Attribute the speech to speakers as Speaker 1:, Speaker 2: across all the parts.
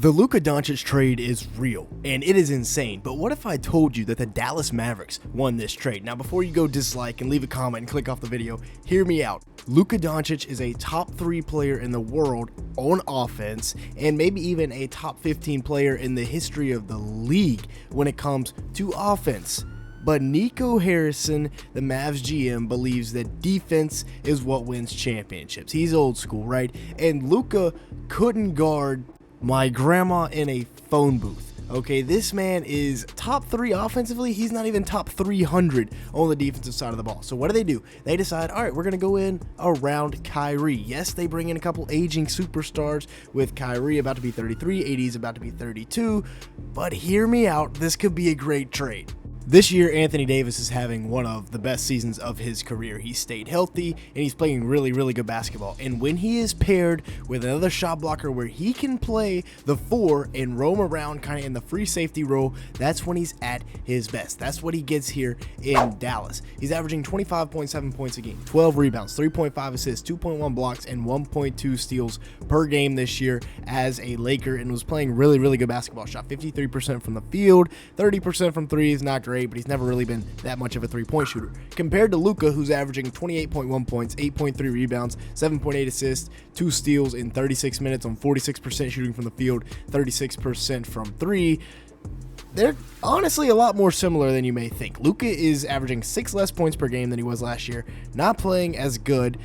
Speaker 1: The Luka Doncic trade is real, and it is insane, but what if I told you that the Dallas Mavericks won this trade? Now, before you go dislike and leave a comment and click off the video, hear me out. Luka Doncic is a top 3 player in the world on offense, and maybe even a top 15 player in the history of the league when it comes to offense. But Nico Harrison, the Mavs GM, believes that defense is what wins championships. He's old school, right? And Luka couldn't guard my grandma in a phone booth. Okay, this man is top 3 offensively. He's not even top 300 on the defensive side of the ball. So what do? They decide, all right, we're going to go in around Kyrie. Yes, they bring in a couple aging superstars with Kyrie about to be 33, AD is about to be 32. But hear me out, this could be a great trade. This year, Anthony Davis is having one of the best seasons of his career. He stayed healthy, and he's playing really, really good basketball. And when he is paired with another shot blocker where he can play the 4 and roam around kind of in the free safety role, that's when he's at his best. That's what he gets here in Dallas. He's averaging 25.7 points a game, 12 rebounds, 3.5 assists, 2.1 blocks, and 1.2 steals per game this year as a Laker, and was playing really, really good basketball. Shot 53% from the field, 30% from threes, not great, but he's never really been that much of a three-point shooter. Compared to Luka, who's averaging 28.1 points, 8.3 rebounds, 7.8 assists, 2 steals in 36 minutes on 46% shooting from the field, 36% from 3. They're honestly a lot more similar than you may think. Luka is averaging 6 less points per game than he was last year, not playing as good.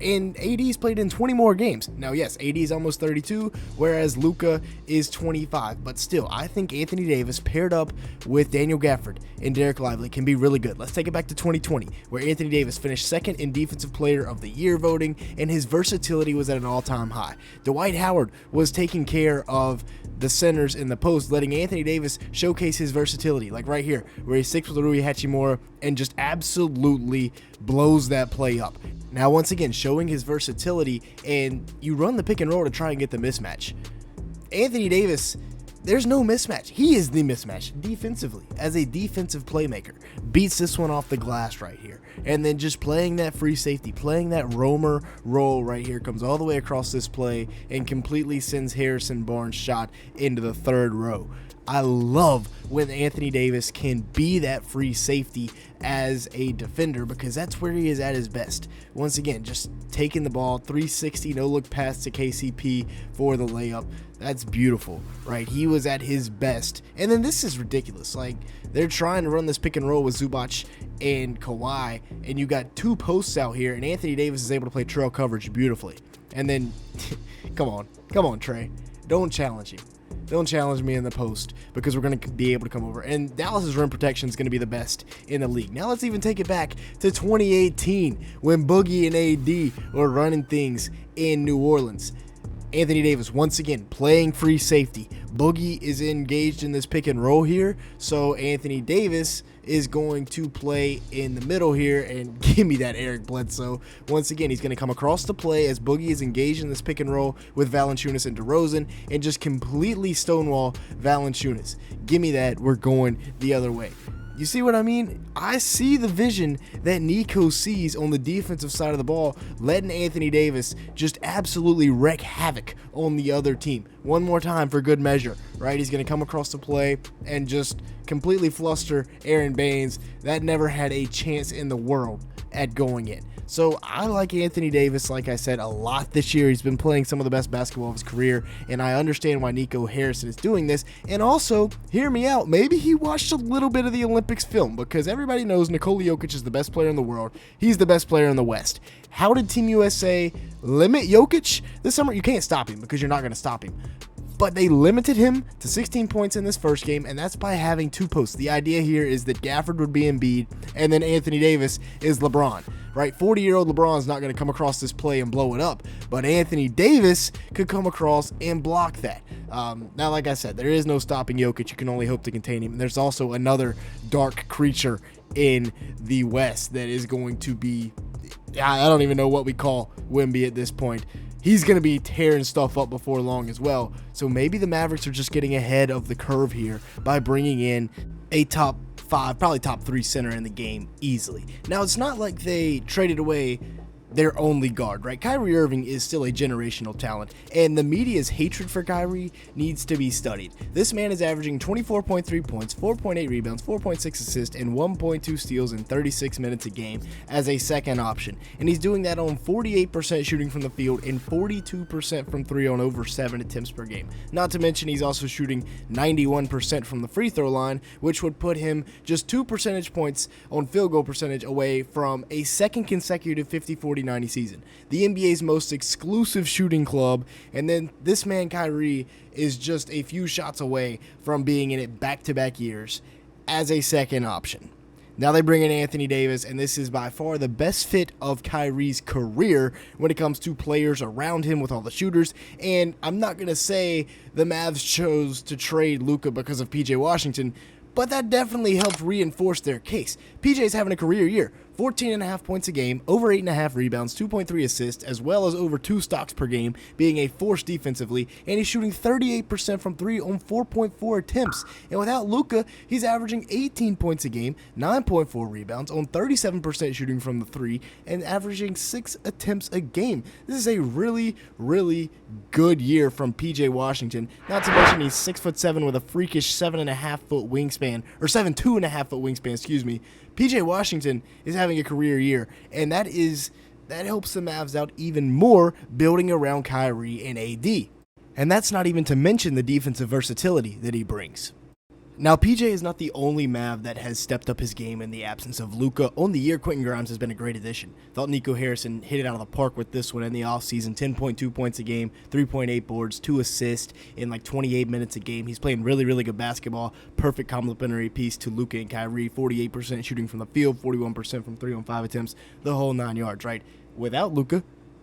Speaker 1: And AD's played in 20 more games. Now, yes, AD is almost 32, whereas Luka is 25. But still, I think Anthony Davis paired up with Daniel Gafford and Derek Lively can be really good. Let's take it back to 2020, where Anthony Davis finished second in Defensive Player of the Year voting, and his versatility was at an all-time high. Dwight Howard was taking care of the centers in the post, letting Anthony Davis showcase his versatility, like right here, where he sticks with Rui Hachimura and just absolutely blows that play up. Now, once again, showing his versatility, and you run the pick and roll to try and get the mismatch. Anthony Davis, there's no mismatch. He is the mismatch defensively as a defensive playmaker. Beats this one off the glass right here. And then just playing that free safety, playing that roamer role right here, comes all the way across this play and completely sends Harrison Barnes' shot into the third row. I love when Anthony Davis can be that free safety as a defender, because that's where he is at his best. Once again, just taking the ball, 360, no look pass to KCP for the layup. That's beautiful, right? He was at his best. And then this is ridiculous. Like, they're trying to run this pick and roll with Zubac and Kawhi, and you got 2 posts out here, and Anthony Davis is able to play trail coverage beautifully. And then, come on, Trey. Don't challenge him. Don't challenge me in the post, because we're going to be able to come over. And Dallas's rim protection is going to be the best in the league. Now let's even take it back to 2018 when Boogie and AD were running things in New Orleans. Anthony Davis, once again, playing free safety. Boogie is engaged in this pick and roll here, so Anthony Davis is going to play in the middle here, and give me that Eric Bledsoe. Once again, he's going to come across the play as Boogie is engaged in this pick and roll with Valanciunas and DeRozan, and just completely stonewall Valanciunas. Give me that. We're going the other way. You see what I mean? I see the vision that Nico sees on the defensive side of the ball, letting Anthony Davis just absolutely wreak havoc on the other team. One more time for good measure, right? He's going to come across the play and just completely fluster Aaron Baines. That never had a chance in the world at going in. So I like Anthony Davis, like I said, a lot this year. He's been playing some of the best basketball of his career, and I understand why Nico Harrison is doing this. And also, hear me out, maybe he watched a little bit of the Olympics film, because everybody knows Nikola Jokic is the best player in the world. He's the best player in the West. How did Team USA limit Jokic this summer? You can't stop him, because you're not going to stop him. But they limited him to 16 points in this first game, and that's by having 2 posts. The idea here is that Gafford would be Embiid, and then Anthony Davis is LeBron, right? 40-year-old LeBron is not going to come across this play and blow it up, but Anthony Davis could come across and block that. Now, like I said, there is no stopping Jokic. You can only hope to contain him. There's also another dark creature in the West that is going to be, I don't even know what we call Wemby at this point. He's going to be tearing stuff up before long as well. So maybe the Mavericks are just getting ahead of the curve here by bringing in a top 5, probably top 3 center in the game easily. Now, it's not like they traded away their only guard, right? Kyrie Irving is still a generational talent, and the media's hatred for Kyrie needs to be studied. This man is averaging 24.3 points, 4.8 rebounds, 4.6 assists, and 1.2 steals in 36 minutes a game as a second option, and he's doing that on 48% shooting from the field and 42% from three on over 7 attempts per game. Not to mention he's also shooting 91% from the free throw line, which would put him just 2 percentage points on field goal percentage away from a second consecutive 50-40-90 season. The NBA's most exclusive shooting club, and then this man Kyrie is just a few shots away from being in it back-to-back years as a second option. Now they bring in Anthony Davis, and this is by far the best fit of Kyrie's career when it comes to players around him with all the shooters. And I'm not going to say the Mavs chose to trade Luka because of PJ Washington, but that definitely helped reinforce their case. PJ's having a career year. 14.5 points a game, over 8.5 rebounds, 2.3 assists, as well as over 2 stocks per game, being a force defensively, and he's shooting 38% from 3 on 4.4 attempts. And without Luka, he's averaging 18 points a game, 9.4 rebounds, on 37% shooting from the 3, and averaging 6 attempts a game. This is a really, really good year from PJ Washington. Not to mention he's 6'7" with a freakish 7.5-foot wingspan, or 7'2.5" wingspan, excuse me. PJ Washington is having a career year, and that helps the Mavs out even more building around Kyrie and AD. And that's not even to mention the defensive versatility that he brings. Now, PJ is not the only Mav that has stepped up his game in the absence of Luka. On the year, Quentin Grimes has been a great addition. Thought Nico Harrison hit it out of the park with this one in the offseason. 10.2 points a game, 3.8 boards, 2 assists in like 28 minutes a game. He's playing really, really good basketball. Perfect complementary piece to Luka and Kyrie. 48% shooting from the field, 41% from 3 on 5 attempts, the whole 9 yards, right? Without Luka,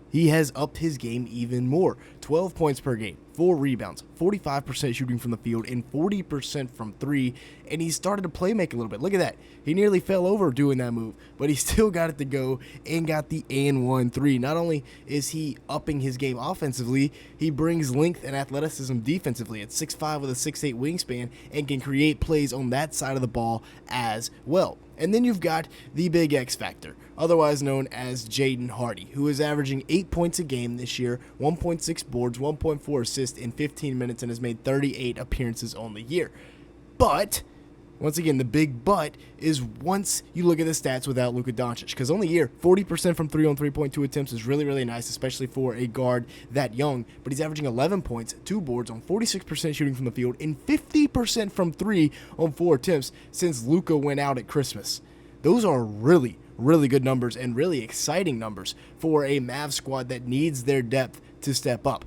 Speaker 1: he has upped his game even more. 12 points per game, 4 rebounds, 45% shooting from the field, and 40% from 3, and he started to play make a little bit. Look at that. He nearly fell over doing that move, but he still got it to go and got the and 1 3. Not only is he upping his game offensively, he brings length and athleticism defensively at 6'5" with a 6'8" wingspan and can create plays on that side of the ball as well. And then you've got the big X factor, otherwise known as Jaden Hardy, who is averaging 8 points a game this year, 1.6 boards, 1.4 assists in 15 minutes, and has made 38 appearances on the year. But, once again, the big but is once you look at the stats without Luka Doncic, because on the year, 40% from 3 on 3.2 attempts is really, really nice, especially for a guard that young, but he's averaging 11 points, 2 boards on 46% shooting from the field, and 50% from 3 on 4 attempts since Luka went out at Christmas. Those are really, really good numbers and really exciting numbers for a Mavs squad that needs their depth to step up.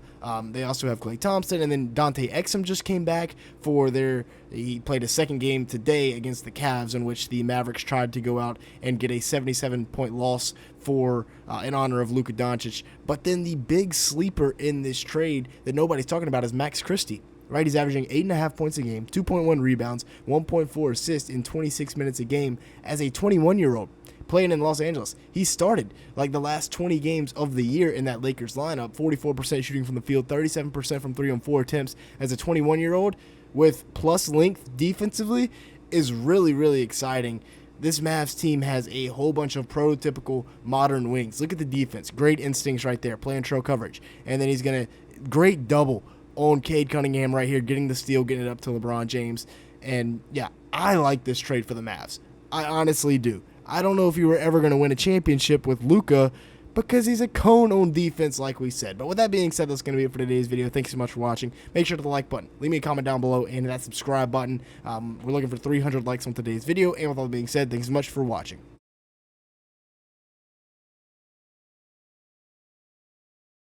Speaker 1: They also have Klay Thompson, and then Dante Exum just came back he played a second game today against the Cavs in which the Mavericks tried to go out and get a 77-point loss in honor of Luka Doncic. But then the big sleeper in this trade that nobody's talking about is Max Christie. Right, he's averaging 8.5 points a game, 2.1 rebounds, 1.4 assists in 26 minutes a game as a 21-year-old playing in Los Angeles. He started like the last 20 games of the year in that Lakers lineup, 44% shooting from the field, 37% from 3 on 4 attempts as a 21-year-old with plus length defensively is really, really exciting. This Mavs team has a whole bunch of prototypical modern wings. Look at the defense. Great instincts right there, playing trail coverage. And then he's going to great double on Cade Cunningham right here, getting the steal, getting it up to LeBron James. And, yeah, I like this trade for the Mavs. I honestly do. I don't know if you were ever going to win a championship with Luka because he's a cone on defense like we said. But with that being said, that's going to be it for today's video. Thanks so much for watching. Make sure to hit the like button. Leave me a comment down below and that subscribe button. We're looking for 300 likes on today's video. And with all that being said, thanks so much for watching.